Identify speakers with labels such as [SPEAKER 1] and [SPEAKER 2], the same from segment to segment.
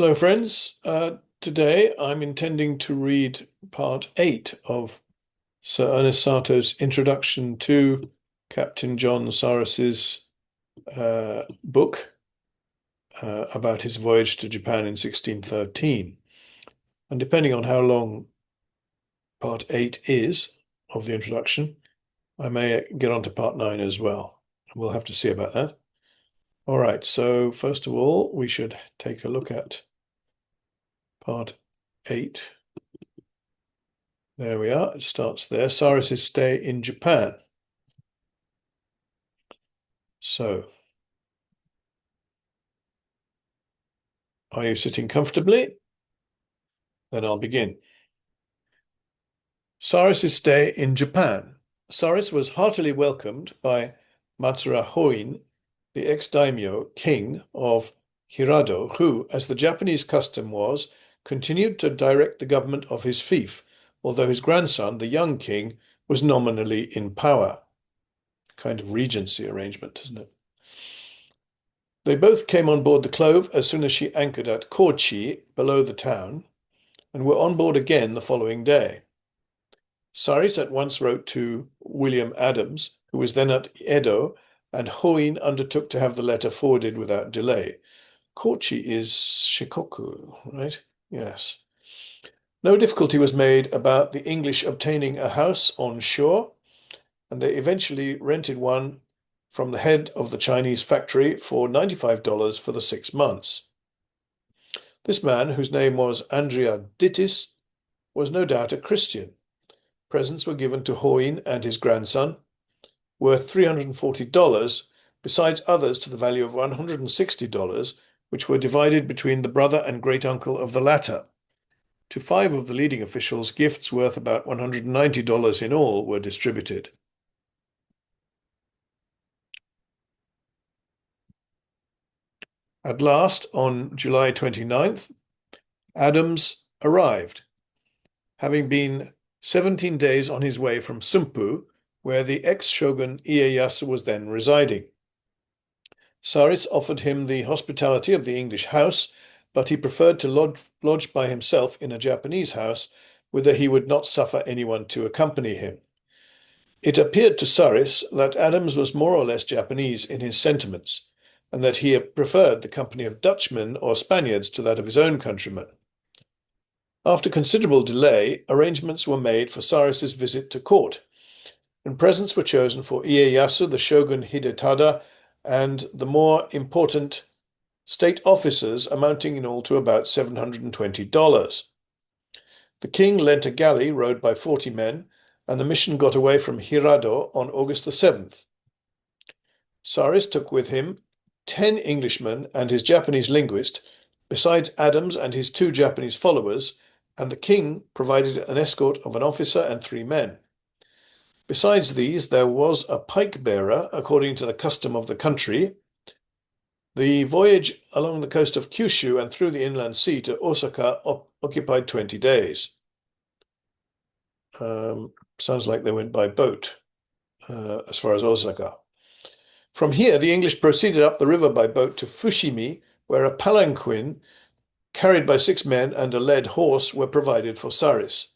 [SPEAKER 1] Hello, friends. Today I'm intending to read part 8 of Sir Ernest Satow's introduction to Captain John Saris's book about his voyage to Japan in 1613. And depending on how long part 8 is of the introduction, I may get on to part 9 as well. We'll have to see about that. All right, so first of all, we should take a look at part 8. There we are. It starts there. Saris's stay in Japan. So, are you sitting comfortably? Then I'll begin. Saris's stay in Japan. Saris was heartily welcomed by Matsura Hoin, the ex-daimyo king of Hirado, who, as the Japanese custom was, continued to direct the government of his fief, although his grandson, the young king, was nominally in power. Kind of regency arrangement, isn't it? They both came on board the Clove as soon as she anchored at Kochi, below the town, and were on board again the following day. Saris at once wrote to William Adams, who was then at Yedo, and Hoin undertook to have the letter forwarded without delay. Kochi is Shikoku, right? Yes. No difficulty was made about the English obtaining a house on shore, and they eventually rented one from the head of the Chinese factory for $95 for the 6 months. This man, whose name was Andrea Dittis, was no doubt a Christian. Presents were given to Hoin and his grandson, worth $340, besides others to the value of $160, which were divided between the brother and great-uncle of the latter. To 5 of the leading officials, gifts worth about $190 in all were distributed. At last, on July 29th, Adams arrived, having been 17 days on his way from Sumpu, where the ex-shogun Ieyasu was then residing. Saris offered him the hospitality of the English house, but he preferred to lodge by himself in a Japanese house, whither he would not suffer anyone to accompany him. It appeared to Saris that Adams was more or less Japanese in his sentiments, and that he preferred the company of Dutchmen or Spaniards to that of his own countrymen. After considerable delay, arrangements were made for Saris's visit to court, and presents were chosen for Ieyasu, the shogun Hidetada, and the more important state officers, amounting in all to about $720. The king lent a galley rowed by 40 men, and the mission got away from Hirado on August the 7th. Saris took with him 10 Englishmen and his Japanese linguist, besides Adams and his 2 Japanese followers, and the king provided an escort of an officer and 3 men. Besides these, there was a pike-bearer, according to the custom of the country. The voyage along the coast of Kyushu and through the inland sea to Osaka occupied 20 days. Sounds like they went by boat as far as Osaka. From here, the English proceeded up the river by boat to Fushimi, where a palanquin carried by 6 men and a led horse were provided for Saris.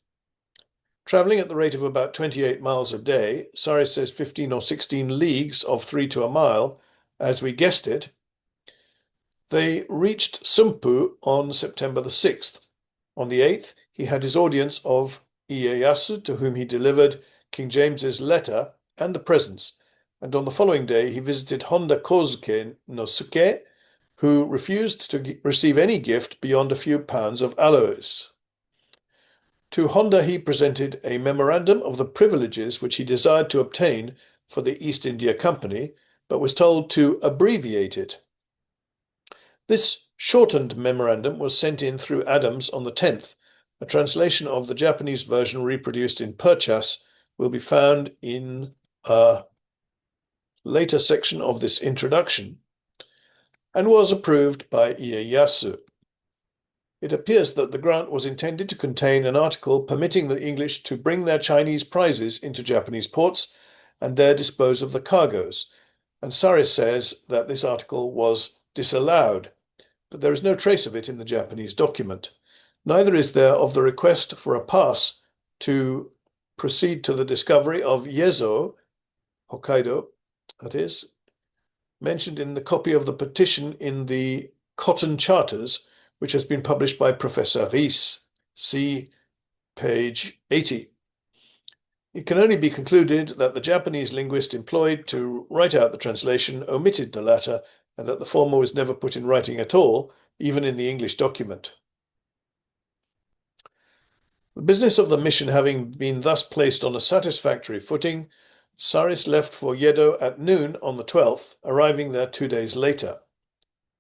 [SPEAKER 1] Travelling at the rate of about 28 miles a day, Saris says 15 or 16 leagues of 3 to a mile, as we guessed it, they reached Sumpu on September the 6th. On the 8th, he had his audience of Ieyasu, to whom he delivered King James's letter and the presents, and on the following day he visited Honda Kozuke no Suke, who refused to receive any gift beyond a few pounds of aloes. To Honda he presented a memorandum of the privileges which he desired to obtain for the East India Company, but was told to abbreviate it. This shortened memorandum was sent in through Adams on the 10th. A translation of the Japanese version reproduced in Purchas will be found in a later section of this introduction, and was approved by Ieyasu. It appears that the grant was intended to contain an article permitting the English to bring their Chinese prizes into Japanese ports and there dispose of the cargoes, and Saris says that this article was disallowed, but there is no trace of it in the Japanese document. Neither is there of the request for a pass to proceed to the discovery of Yedo, Hokkaido, that is, mentioned in the copy of the petition in the Cotton Charters, which has been published by Professor Saris. See page 80. It can only be concluded that the Japanese linguist employed to write out the translation omitted the latter, and that the former was never put in writing at all, even in the English document. The business of the mission having been thus placed on a satisfactory footing, Saris left for Yedo at noon on the 12th, arriving there 2 days later.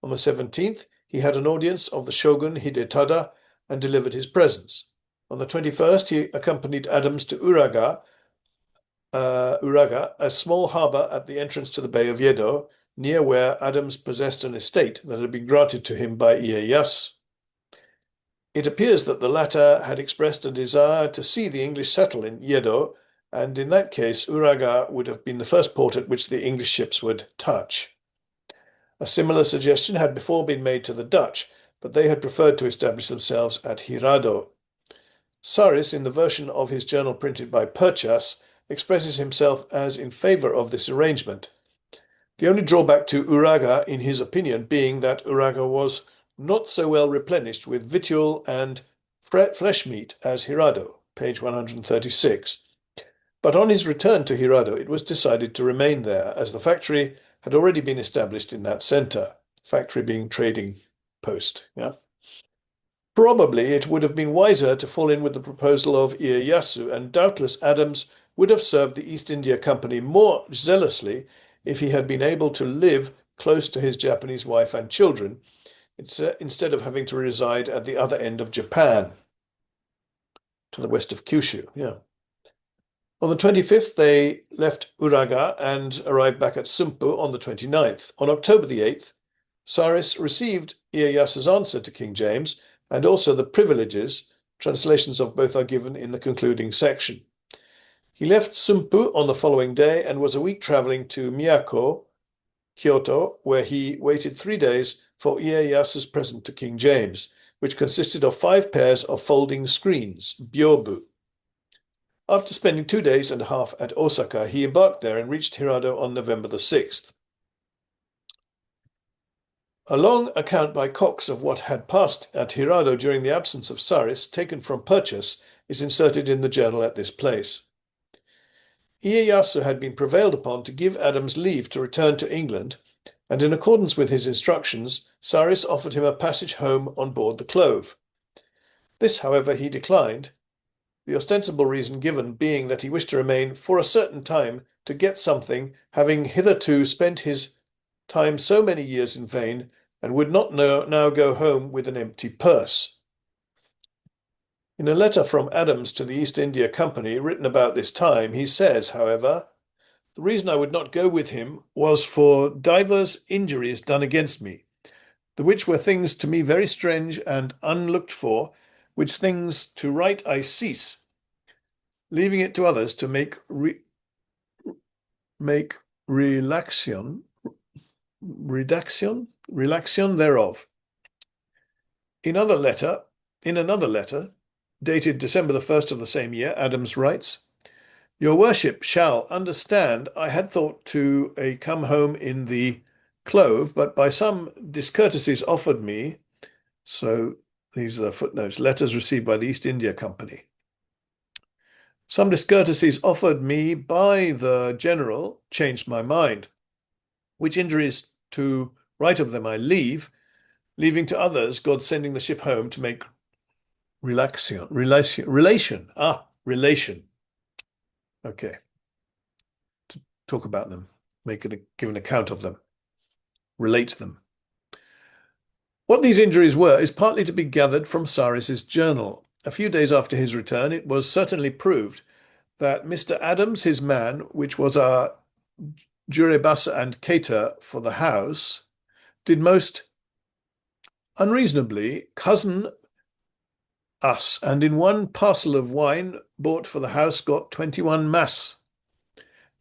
[SPEAKER 1] On the 17th, he had an audience of the shogun Hidetada and delivered his presents. On the 21st, he accompanied Adams to Uraga, a small harbour at the entrance to the Bay of Yedo, near where Adams possessed an estate that had been granted to him by Ieyasu. It appears that the latter had expressed a desire to see the English settle in Yedo, and in that case, Uraga would have been the first port at which the English ships would touch. A similar suggestion had before been made to the Dutch, but they had preferred to establish themselves at Hirado. Saris, in the version of his journal printed by Purchas, expresses himself as in favour of this arrangement. The only drawback to Uraga, in his opinion, being that Uraga was not so well replenished with victual and flesh meat as Hirado, page 136. But on his return to Hirado, it was decided to remain there, as the factory had already been established in that centre, factory being trading post. Yeah? Probably it would have been wiser to fall in with the proposal of Ieyasu, and doubtless Adams would have served the East India Company more zealously if he had been able to live close to his Japanese wife and children, instead of having to reside at the other end of Japan, to the west of Kyushu. Yeah. On the 25th, they left Uraga and arrived back at Sumpu on the 29th. On October the 8th, Saris received Ieyasu's answer to King James, and also the privileges. Translations of both are given in the concluding section. He left Sumpu on the following day and was a week travelling to Miyako, Kyoto, where he waited 3 days for Ieyasu's present to King James, which consisted of 5 pairs of folding screens, byobu. After spending 2 days and a half at Osaka, he embarked there and reached Hirado on November the 6th. A long account by Cox of what had passed at Hirado during the absence of Saris, taken from Purchas, is inserted in the journal at this place. Ieyasu had been prevailed upon to give Adams leave to return to England, and in accordance with his instructions, Saris offered him a passage home on board the Clove. This, however, he declined, the ostensible reason given being that he wished to remain for a certain time to get something, having hitherto spent his time so many years in vain, and would not now go home with an empty purse. In a letter from Adams to the East India Company written about this time, he says, however, "The reason I would not go with him was for divers injuries done against me, the which were things to me very strange and unlooked for, which things to write I cease, leaving it to others to make relaxion thereof." In another letter, dated December the 1st of the same year, Adams writes, "Your worship shall understand I had thought to come home in the Clove, but by some discourtesies offered me," so these are the footnotes, letters received by the East India Company. "Some discourtesies offered me by the general changed my mind, which injuries to write of them I leaving to others, God sending the ship home to make relation. Okay. To talk about them, give an account of them, relate them. What these injuries were is partly to be gathered from Saris's journal. A few days after his return, it was certainly proved that Mr. Adams, his man, which was our Jurebasa and cater for the house, did most unreasonably cozen us, and in one parcel of wine bought for the house got 21 mass.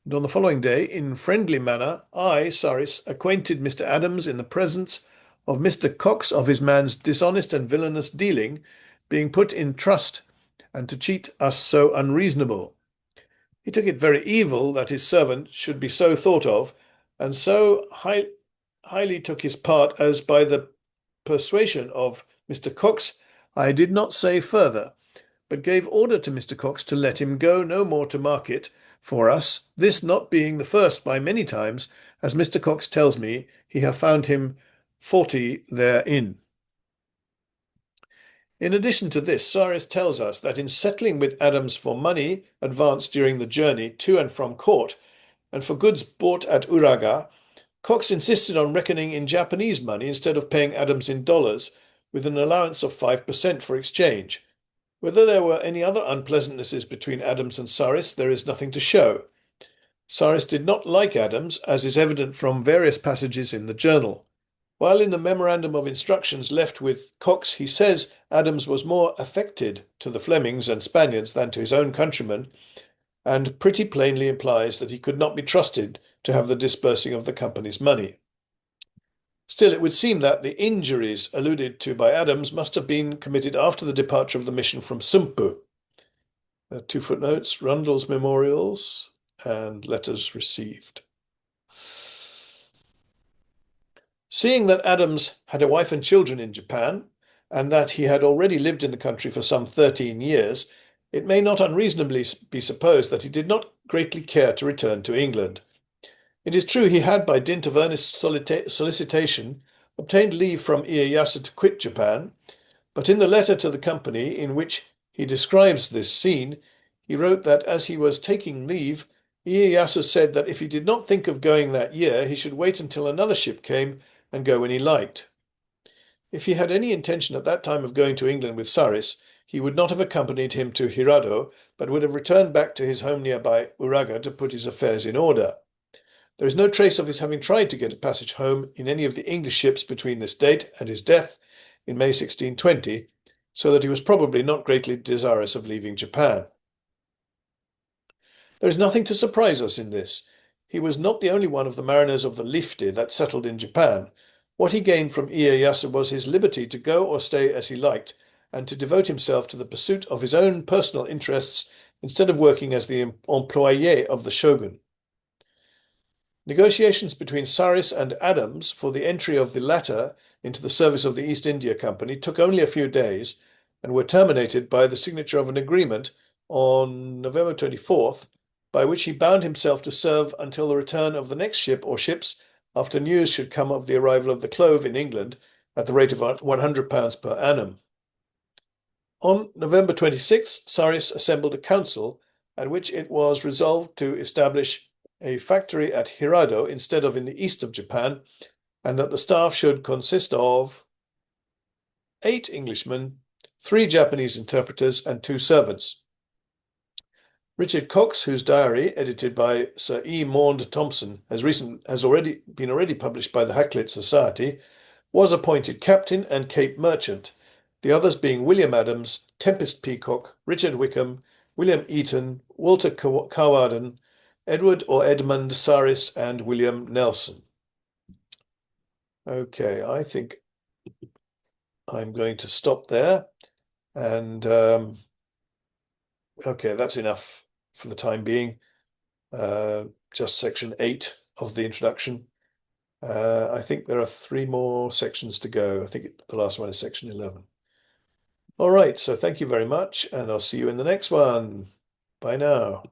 [SPEAKER 1] And on the following day, in friendly manner, I, Saris, acquainted Mr. Adams in the presence of Mr. Cox of his man's dishonest and villainous dealing, being put in trust, and to cheat us so unreasonable. He took it very evil that his servant should be so thought of, and so highly took his part as by the persuasion of Mr. Cox I did not say further, but gave order to Mr. Cox to let him go no more to market for us, this not being the first by many times, as Mr. Cox tells me he hath found him faulty therein. In addition to this, Saris tells us that in settling with Adams for money advanced during the journey to and from court, and for goods bought at Uraga, Cox insisted on reckoning in Japanese money instead of paying Adams in dollars, with an allowance of 5% for exchange. Whether there were any other unpleasantnesses between Adams and Saris, there is nothing to show. Saris did not like Adams, as is evident from various passages in the journal. While in the memorandum of instructions left with Cox, he says Adams was more affected to the Flemings and Spaniards than to his own countrymen, and pretty plainly implies that he could not be trusted to have the disbursing of the company's money. Still, it would seem that the injuries alluded to by Adams must have been committed after the departure of the mission from Sumpu. 2 footnotes, Rundle's Memorials and Letters Received. Seeing that Adams had a wife and children in Japan, and that he had already lived in the country for some 13 years, it may not unreasonably be supposed that he did not greatly care to return to England. It is true he had, by dint of earnest solicitation, obtained leave from Ieyasu to quit Japan, but in the letter to the company in which he describes this scene, he wrote that as he was taking leave, Ieyasu said that if he did not think of going that year, he should wait until another ship came and go when he liked. If he had any intention at that time of going to England with Saris, he would not have accompanied him to Hirado, but would have returned back to his home nearby Uraga to put his affairs in order. There is no trace of his having tried to get a passage home in any of the English ships between this date and his death in May 1620, so that he was probably not greatly desirous of leaving Japan. There is nothing to surprise us in this. He was not the only one of the mariners of the Lifte that settled in Japan. What he gained from Ieyasu was his liberty to go or stay as he liked, and to devote himself to the pursuit of his own personal interests instead of working as the employé of the shogun. Negotiations between Saris and Adams for the entry of the latter into the service of the East India Company took only a few days, and were terminated by the signature of an agreement on November 24th, by which he bound himself to serve until the return of the next ship or ships after news should come of the arrival of the clove in England at the rate of £100 per annum. On November 26th, Saris assembled a council at which it was resolved to establish a factory at Hirado instead of in the east of Japan, and that the staff should consist of 8 Englishmen, 3 Japanese interpreters, and 2 servants. Richard Cox, whose diary, edited by Sir E. Maund Thompson, has already been published by the Hakluyt Society, was appointed captain and Cape merchant, the others being William Adams, Tempest Peacock, Richard Wickham, William Eaton, Walter Carwarden, Edward or Edmund Saris, and William Nelson. Okay, I think I'm going to stop there, and okay, that's enough for the time being. Just section 8 of the introduction. I think there are 3 more sections to go. I think the last one is section 11. All right, so thank you very much, and I'll see you in the next one. Bye now.